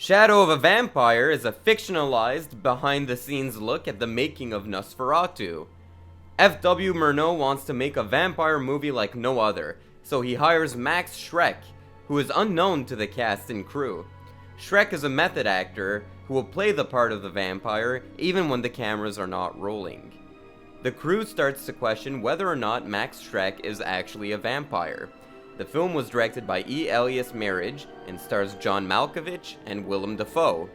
Shadow of a Vampire is a fictionalized, behind-the-scenes look at the making of Nosferatu. F.W. Murnau wants to make a vampire movie like no other, so he hires Max Schreck, who is unknown to the cast and crew. Schreck is a method actor who will play the part of the vampire even when the cameras are not rolling. The crew starts to question whether or not Max Schreck is actually a vampire. The film was directed by Elias Merhige and stars John Malkovich and Willem Dafoe.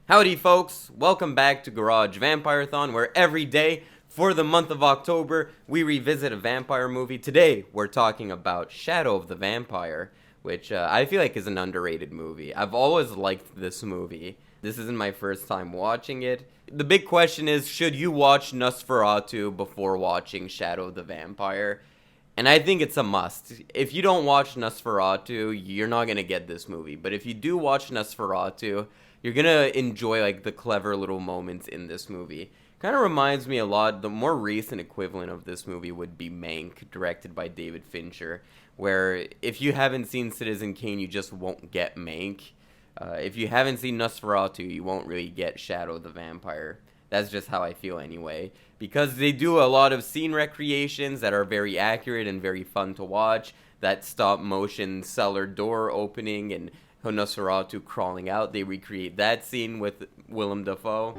Howdy folks, welcome back to Garage Vampire-thon, where every day for the month of October we revisit a vampire movie. Today we're talking about Shadow of the Vampire, which I feel like is an underrated movie. I've always liked this movie. This isn't my first time watching it. The big question is, should you watch Nosferatu before watching Shadow of the Vampire? And I think it's a must. If you don't watch Nosferatu, you're not gonna get this movie. But if you do watch Nosferatu, you're gonna enjoy like the clever little moments in this movie. Kind of reminds me a lot, the more recent equivalent of this movie would be Mank, directed by David Fincher, where if you haven't seen Citizen Kane, you just won't get Mank. If you haven't seen Nosferatu, you won't really get Shadow of the Vampire. That's just how I feel anyway. Because they do a lot of scene recreations that are very accurate and very fun to watch. That stop motion cellar door opening and Nosferatu crawling out. They recreate that scene with Willem Dafoe.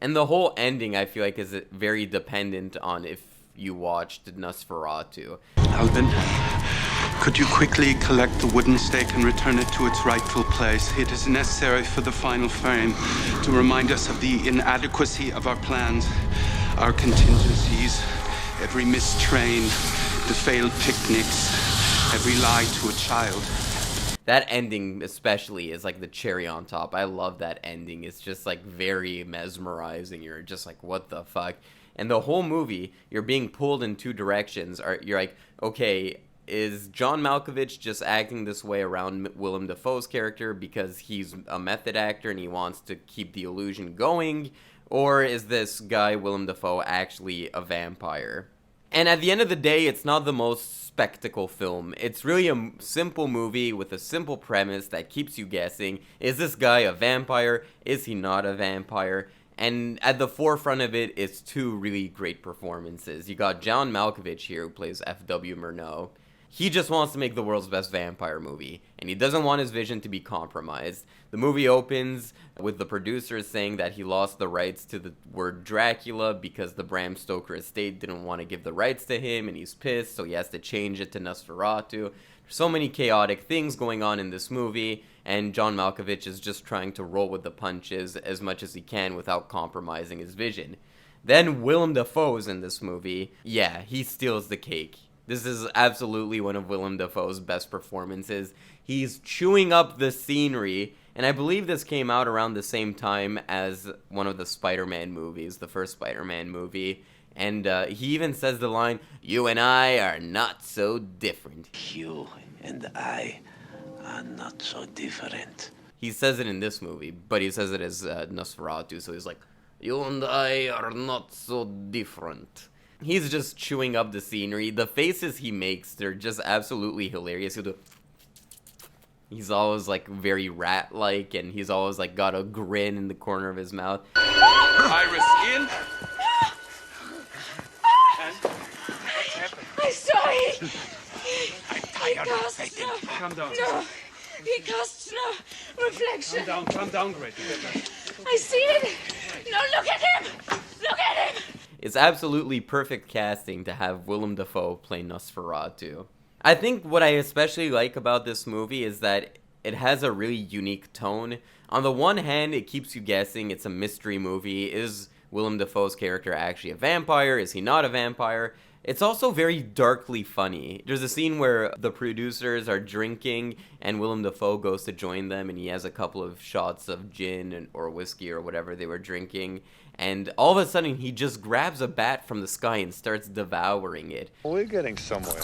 And the whole ending, I feel like, is very dependent on if you watched Nosferatu. Alvin, could you quickly collect the wooden stake and return it to its rightful place? It is necessary for the final frame to remind us of the inadequacy of our plans, our contingencies, every missed train, the failed picnics, every lie to a child. That ending especially is like the cherry on top. I love that ending. It's just like very mesmerizing. You're just like, what the fuck? And the whole movie, you're being pulled in two directions. You're like, okay, is John Malkovich just acting this way around Willem Dafoe's character because he's a method actor and he wants to keep the illusion going? Or is this guy, Willem Dafoe, actually a vampire? And at the end of the day, it's not the most spectacle film. It's really a simple movie with a simple premise that keeps you guessing. Is this guy a vampire? Is he not a vampire? And at the forefront of it is two really great performances. You got John Malkovich here, who plays F.W. Murnau. He just wants to make the world's best vampire movie, and he doesn't want his vision to be compromised. The movie opens with the producers saying that he lost the rights to the word Dracula because the Bram Stoker estate didn't want to give the rights to him, and he's pissed, so he has to change it to Nosferatu. There's so many chaotic things going on in this movie, and John Malkovich is just trying to roll with the punches as much as he can without compromising his vision. Then Willem Dafoe's in this movie. Yeah, he steals the cake. This is absolutely one of Willem Dafoe's best performances. He's chewing up the scenery, and I believe this came out around the same time as one of the Spider-Man movies, the first Spider-Man movie. And he even says the line, "You and I are not so different." You and I are not so different. He says it in this movie, but he says it as Nosferatu, so he's like, "You and I are not so different." He's just chewing up the scenery. The faces he makes, they're just absolutely hilarious. He's always like very rat-like, and he's always like got a grin in the corner of his mouth. Iris, in. And what's happened? I saw it. I'm tired of Cast fighting. Calm down. no. He casts no reflection. Calm down, Greg. I see it. No, look at him. Look at him. It's absolutely perfect casting to have Willem Dafoe play Nosferatu. I think what I especially like about this movie is that it has a really unique tone. On the one hand, it keeps you guessing. It's a mystery movie. Is Willem Dafoe's character actually a vampire? Is he not a vampire? It's also very darkly funny. There's a scene where the producers are drinking and Willem Dafoe goes to join them and he has a couple of shots of gin or whiskey or whatever they were drinking. And all of a sudden he just grabs a bat from the sky and starts devouring it. We're getting somewhere.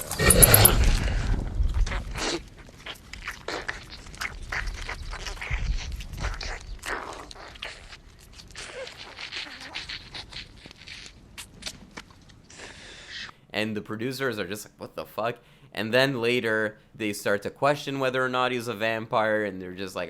And the producers are just like, what the fuck? And then later, they start to question whether or not he's a vampire, and they're just like,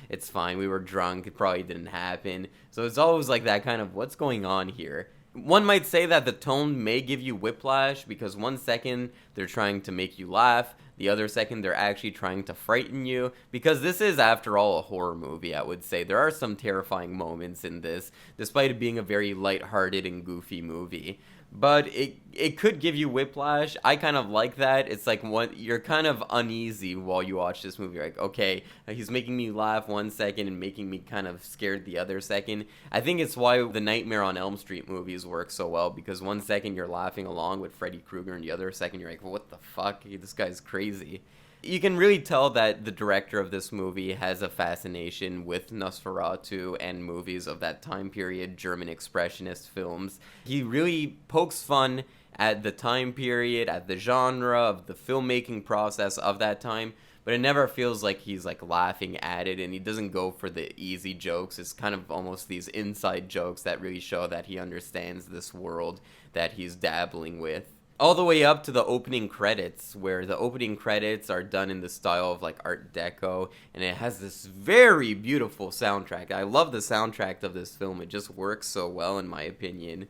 it's fine, we were drunk, it probably didn't happen. So it's always like that kind of, what's going on here? One might say that the tone may give you whiplash, because 1 second, they're trying to make you laugh, the other second, they're actually trying to frighten you, because this is, after all, a horror movie, I would say. There are some terrifying moments in this, despite it being a very lighthearted and goofy movie. But it could give you whiplash. I kind of like that. It's like you're kind of uneasy while you watch this movie. You're like, okay, he's making me laugh 1 second and making me kind of scared the other second. I think it's why the Nightmare on Elm Street movies work so well, because 1 second you're laughing along with Freddy Krueger and the other second you're like, well, what the fuck? This guy's crazy. You can really tell that the director of this movie has a fascination with Nosferatu and movies of that time period, German expressionist films. He really pokes fun at the time period, at the genre of the filmmaking process of that time, but it never feels like he's like laughing at it, and he doesn't go for the easy jokes. It's kind of almost these inside jokes that really show that he understands this world that he's dabbling with. All the way up to the opening credits, where the opening credits are done in the style of like Art Deco, and it has this very beautiful soundtrack. I love the soundtrack of this film. It just works so well in my opinion.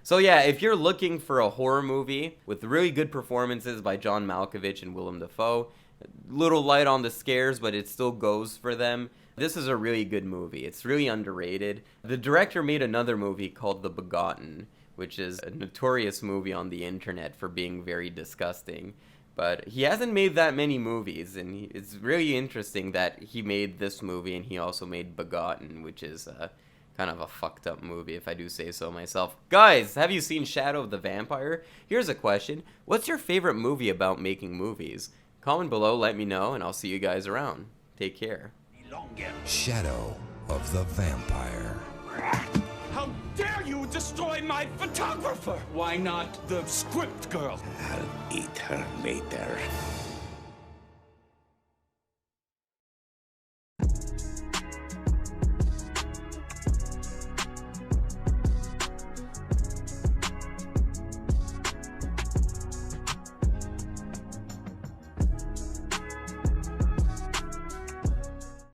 So yeah, if you're looking for a horror movie with really good performances by John Malkovich and Willem Dafoe, little light on the scares, but it still goes for them, this is a really good movie. It's really underrated. The director made another movie called The Begotten, which is a notorious movie on the internet for being very disgusting. But he hasn't made that many movies, and it's really interesting that he made this movie and he also made Begotten, which is kind of a fucked up movie, if I do say so myself. Guys, have you seen Shadow of the Vampire? Here's a question. What's your favorite movie about making movies? Comment below, let me know, and I'll see you guys around. Take care. Shadow of the Vampire. How dare you destroy my photographer? Why not the script girl? I'll eat her later.